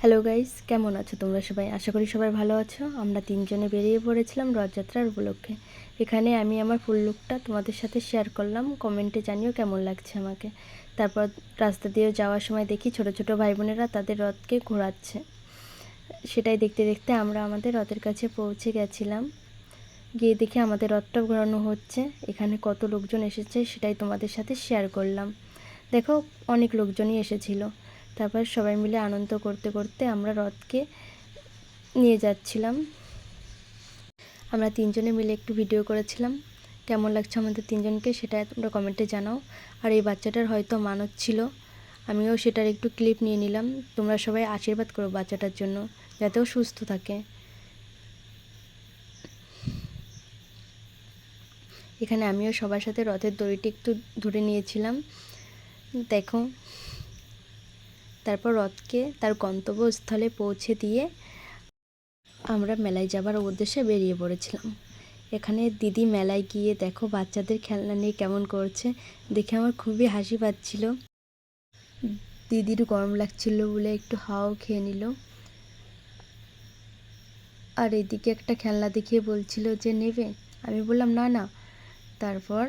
Hello guys, কেমন আছো তোমরা সবাই? আশা করি সবাই ভালো আছো। আমরা তিনজনে বেরিয়ে পড়েছিলাম রথযাত্রার উপলক্ষে। এখানে আমি আমার ফুল লুকটা তোমাদের সাথে শেয়ার করলাম। কমেন্টে জানিও কেমন লাগছে আমাকে। তারপর রাস্তা দিয়ে যাওয়ার সময় দেখি ছোট ছোট ভাই বোনেরা তাদের রথকে ঘোরাচ্ছে। সেটাই দেখতে দেখতে আমরা আমাদের রথের কাছে পৌঁছে গেছিলাম। গিয়ে দেখি আমাদের রথটা ঘোরানো হচ্ছে। এখানে কত লোকজন এসেছে সেটাই তোমাদের সাথে শেয়ার করলাম। দেখো, অনেক লোকজনই এসেছিল। তারপর সবাই মিলে আনন্দ করতে করতে আমরা রথকে নিয়ে যাচ্ছিলাম। আমরা তিনজনে মিলে একটু ভিডিও করেছিলাম। কেমন লাগছে আমাদের তিনজনকে সেটা তোমরা কমেন্টে জানাও। আর এই বাচ্চাটার হয়তো মানত ছিল, আমিও সেটার একটু ক্লিপ নিয়ে নিলাম। তোমরা সবাই আশীর্বাদ করো বাচ্চাটার জন্য, যাতে ও সুস্থ থাকে। এখানে আমিও সবার সাথে রথের দড়িটি একটু ধরে নিয়েছিলাম। দেখো, তারপর রথকে তার গন্তব্যস্থলে পৌঁছে দিয়ে আমরা মেলায় যাবার উদ্দেশ্যে বেরিয়ে পড়েছিলাম। এখানে দিদি মেলায় গিয়ে দেখো বাচ্চাদের খেলনা নিয়ে কেমন করছে, দেখে আমার খুবই হাসি পাচ্ছিল। দিদির গরম লাগছিল বলে একটু হাওয়াও খেয়ে নিল। আর এদিকে একটা খেলনা দেখিয়ে বলছিল যে নেবে, আমি বললাম না না। তারপর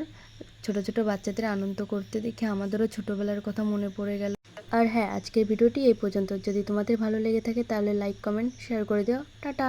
ছোট ছোট বাচ্চাদের আনন্দ করতে দেখে আমাদেরও ছোটবেলার কথা মনে পড়ে গেল। আর হ্যাঁ, আজকের ভিডিওটি এই পর্যন্ত। যদি তোমাদের ভালো লেগে থাকে তাহলে লাইক, কমেন্ট, শেয়ার করে দিও। টাটা।